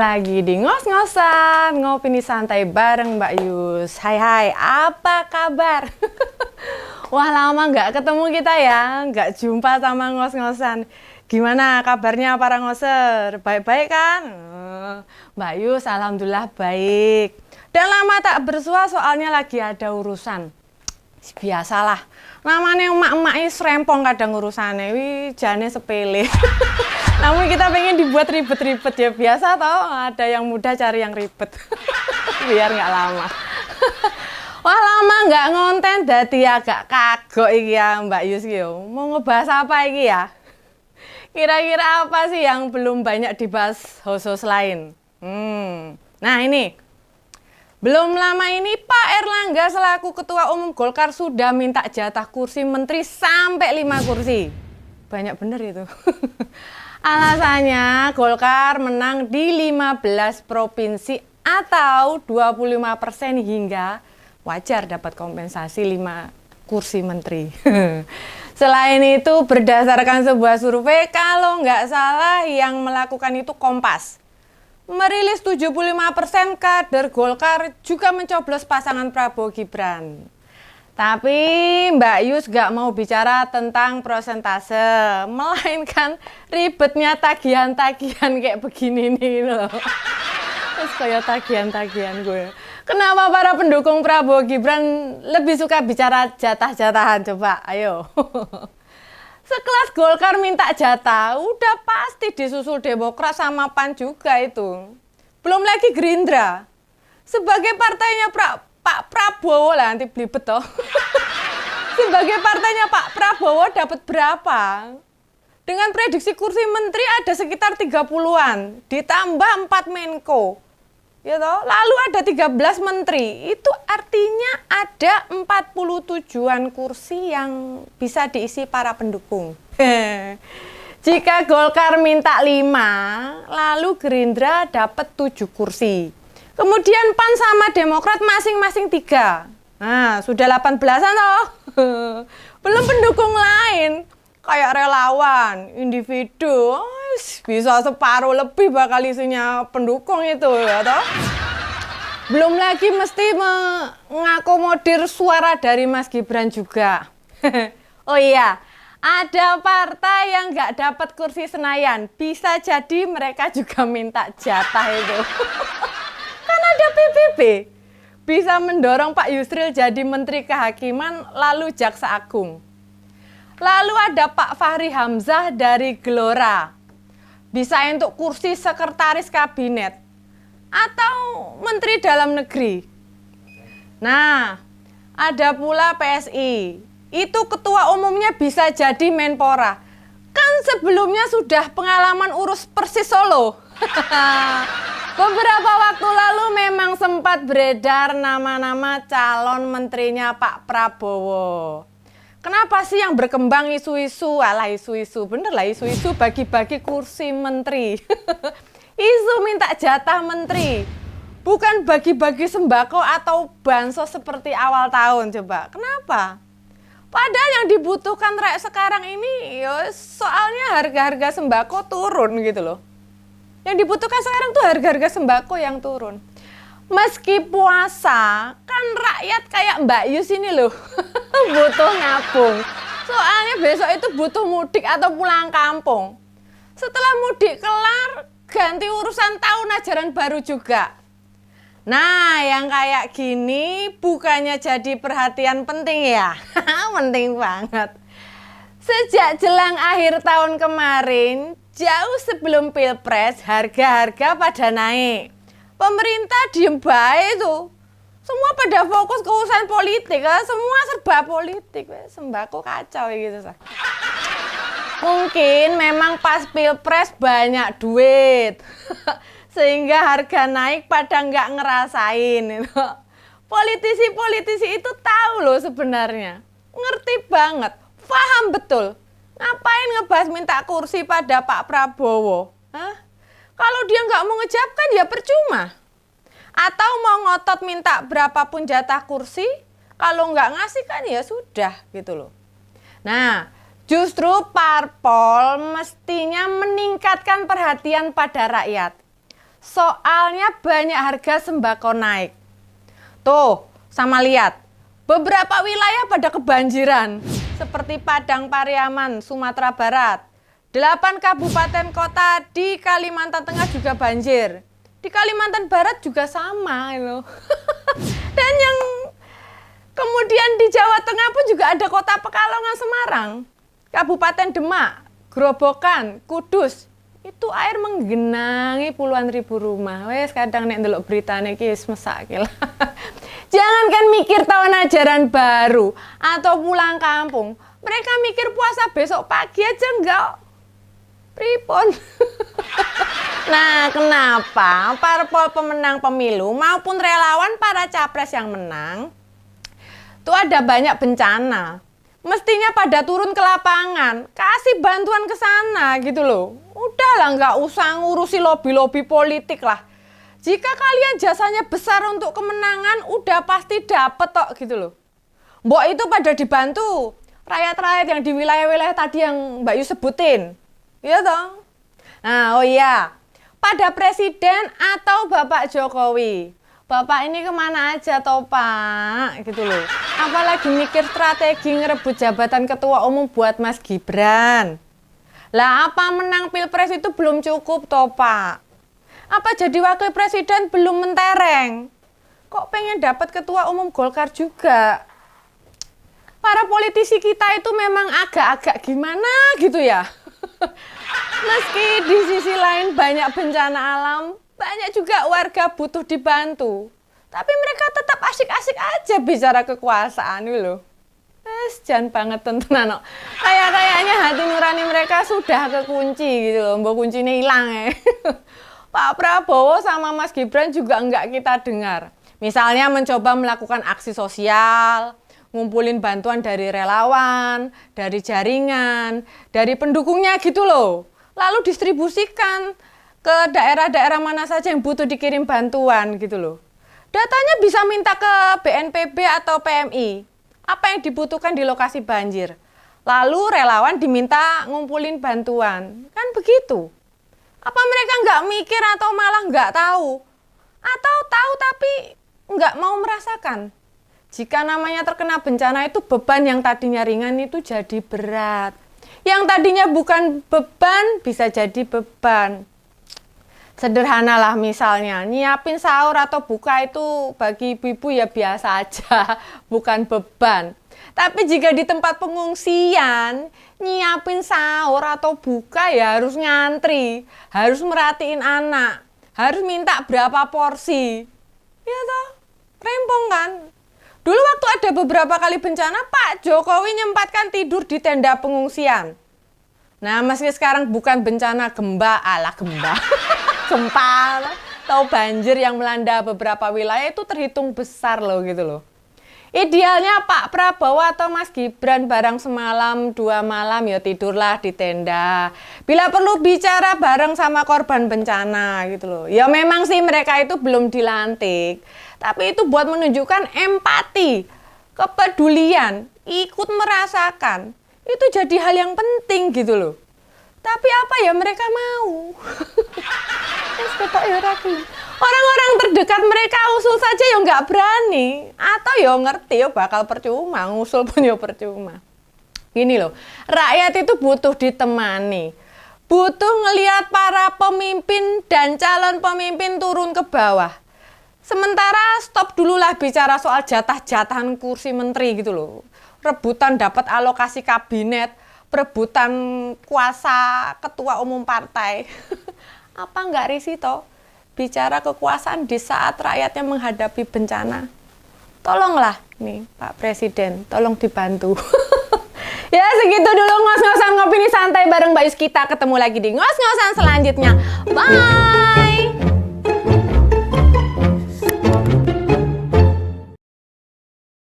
lagi di ngos-ngosan, ngopi santai bareng Mbak Yus. Hai, apa kabar? Wah, lama nggak ketemu kita ya, nggak jumpa sama ngos-ngosan. Gimana kabarnya para ngoser? Baik-baik kan? Mbak Yus, alhamdulillah baik. Dan lama tak bersua soalnya lagi ada urusan. Biasalah, namanya emak-emak ini serempong kadang urusannya, jane sepele. Namun kita pengen dibuat ribet-ribet ya, biasa toh, ada yang mudah cari yang ribet. Biar nggak lama. Wah, lama nggak ngonten, dadi agak kagok iki ya Mbak Yus yo. Mau ngebahas apa iki ya? Kira-kira apa sih yang belum banyak dibahas host-host lain? Nah ini, belum lama ini Pak Erlangga selaku Ketua Umum Golkar sudah minta jatah kursi menteri sampai 5 kursi. Banyak bener itu. Alasannya Golkar menang di 15 provinsi atau 25% hingga wajar dapat kompensasi 5 kursi menteri. Selain itu berdasarkan sebuah survei, kalau nggak salah yang melakukan itu Kompas, merilis 75% kader Golkar juga mencoblos pasangan Prabowo Gibran. Tapi Mbak Yus gak mau bicara tentang persentase, melainkan ribetnya tagihan-tagihan kayak begini nih loh. Terus kayak tagihan-tagihan gue. Kenapa para pendukung Prabowo Gibran lebih suka bicara jatah-jatahan? Coba, ayo. Sekelas Golkar minta jatah, udah pasti disusul Demokrat sama PAN juga itu. Belum lagi Gerindra. Sebagai partainya Pak Prabowo lah, nanti belibet toh. Sebagai partainya Pak Prabowo dapat berapa? Dengan prediksi kursi menteri ada sekitar 30-an, ditambah 4 Menko. Ya toh? Lalu ada 13 menteri. Itu artinya ada 47-an kursi yang bisa diisi para pendukung. Jika Golkar minta 5, lalu Gerindra dapat 7 kursi. Kemudian PAN sama Demokrat masing-masing 3. Nah, sudah 18-an toh. Belum pendukung lain, kayak relawan, individu, bisa separuh lebih bakal isinya pendukung itu ya toh. Belum lagi mesti mengakomodir suara dari Mas Gibran juga. Oh iya, ada partai yang nggak dapat kursi Senayan, bisa jadi mereka juga minta jatah itu. Kan ada PBB, bisa mendorong Pak Yusril jadi Menteri Kehakiman lalu Jaksa Agung. Lalu ada Pak Fahri Hamzah dari Gelora, bisa untuk kursi Sekretaris Kabinet atau Menteri Dalam Negeri. Nah, ada pula PSI, itu ketua umumnya bisa jadi Menpora. Kan sebelumnya sudah pengalaman urus Persis Solo. Beberapa waktu lalu memang sempat beredar nama-nama calon menterinya Pak Prabowo. Kenapa sih yang berkembang isu-isu? Alah isu-isu, bener lah isu-isu bagi-bagi kursi menteri. Isu minta jatah menteri, bukan bagi-bagi sembako atau bansos seperti awal tahun. Coba, kenapa? Padahal yang dibutuhkan rakyat sekarang ini, ya soalnya harga-harga sembako turun gitu loh. Yang dibutuhkan sekarang tuh harga-harga sembako yang turun. Meski puasa, kan rakyat kayak Mbak Yus ini loh, butuh nabung. Soalnya besok itu butuh mudik atau pulang kampung. Setelah mudik kelar, ganti urusan tahun ajaran baru juga. Nah, yang kayak gini bukannya jadi perhatian penting ya? Penting banget. Sejak jelang akhir tahun kemarin, jauh sebelum Pilpres, harga-harga pada naik. Pemerintah diem baik tuh. Semua pada fokus ke urusan politik, semua serba politik. Sembako kacau gitu. Mungkin memang pas Pilpres banyak duit. Sehingga harga naik pada nggak ngerasain. Politisi-politisi itu tahu loh sebenarnya. Ngerti banget. Paham betul, ngapain ngebahas minta kursi pada Pak Prabowo? Kalau dia nggak mau ngejawabkan ya percuma. Atau mau ngotot minta berapapun jatah kursi, kalau nggak ngasih kan ya sudah gitu loh. Nah, justru parpol mestinya meningkatkan perhatian pada rakyat. Soalnya banyak harga sembako naik. Tuh, sama lihat. Beberapa wilayah pada kebanjiran. Seperti Padang Pariaman, Sumatera Barat. 8 kabupaten kota di Kalimantan Tengah juga banjir. Di Kalimantan Barat juga sama. Loh. Dan yang kemudian di Jawa Tengah pun juga ada kota Pekalongan, Semarang. Kabupaten Demak, Grobogan, Kudus. Itu air menggenangi puluhan ribu rumah. Wes kadang nek ndelok beritane iki wis mesake lah. Jangankan mikir tahun ajaran baru atau pulang kampung, mereka mikir puasa besok pagi aja enggak. Pripun? Nah, kenapa parpol pemenang pemilu maupun relawan para capres yang menang itu ada banyak bencana. Mestinya pada turun ke lapangan, kasih bantuan ke sana gitu loh. Udahlah, nggak usah ngurusi lobi-lobi politik lah. Jika kalian jasanya besar untuk kemenangan, udah pasti dapet tok gitu loh. Mbok itu pada dibantu rakyat-rakyat yang di wilayah-wilayah tadi yang Mbak Yu sebutin. Iya toh? Nah, oh iya, pada Presiden atau Bapak Jokowi. Bapak ini kemana aja toh Pak, gitu loh. Apalagi mikir strategi ngerebut jabatan ketua umum buat Mas Gibran. Lah apa menang Pilpres itu belum cukup toh Pak? Apa jadi wakil presiden belum mentereng? Kok pengen dapat ketua umum Golkar juga? Para politisi kita itu memang agak-agak gimana gitu ya. Meski di sisi lain banyak bencana alam, banyak juga warga butuh dibantu. Tapi mereka tetap asik-asik aja bicara kekuasaan gitu loh. Jangan banget tentunan. Kayaknya hati nurani mereka sudah kekunci gitu loh. Mbok kuncinya hilang ya. Pak Prabowo sama Mas Gibran juga enggak kita dengar. Misalnya mencoba melakukan aksi sosial, ngumpulin bantuan dari relawan, dari jaringan, dari pendukungnya gitu loh. Lalu distribusikan ke daerah-daerah mana saja yang butuh dikirim bantuan gitu loh. Datanya bisa minta ke BNPB atau PMI. Apa yang dibutuhkan di lokasi banjir. Lalu relawan diminta ngumpulin bantuan. Kan begitu. Apa mereka nggak mikir atau malah nggak tahu? Atau tahu tapi nggak mau merasakan? Jika namanya terkena bencana itu beban yang tadinya ringan itu jadi berat. Yang tadinya bukan beban bisa jadi beban. Sederhanalah misalnya, nyiapin sahur atau buka itu bagi ibu-ibu ya biasa aja, bukan beban. Tapi jika di tempat pengungsian, nyiapin sahur atau buka ya harus ngantri, harus merhatiin anak, harus minta berapa porsi. Ya toh, rempong kan? Dulu waktu ada beberapa kali bencana, Pak Jokowi nyempatkan tidur di tenda pengungsian. Nah, meski sekarang bukan bencana gempa, gempa atau banjir yang melanda beberapa wilayah itu terhitung besar loh gitu loh. Idealnya Pak Prabowo atau Mas Gibran bareng semalam 2 malam ya tidurlah di tenda. Bila perlu bicara bareng sama korban bencana gitu loh. Ya memang sih mereka itu belum dilantik. Tapi itu buat menunjukkan empati, kepedulian, ikut merasakan. Itu jadi hal yang penting gitu loh. Tapi apa ya mereka mau? Orang-orang terdekat mereka usul saja ya nggak berani. Atau ya ngerti ya bakal percuma, ngusul pun ya percuma. Gini loh, rakyat itu butuh ditemani. Butuh ngelihat para pemimpin dan calon pemimpin turun ke bawah. Sementara stop dulu lah bicara soal jatah-jatahan kursi menteri gitu loh. Rebutan dapat alokasi kabinet, perebutan kuasa ketua umum partai. Apa enggak risih toh bicara kekuasaan di saat rakyatnya menghadapi bencana? Tolonglah nih Pak Presiden, tolong dibantu. Ya segitu dulu ngos-ngosan ngopi nih santai bareng Mbak Yus, kita ketemu lagi di ngos-ngosan selanjutnya. Bye!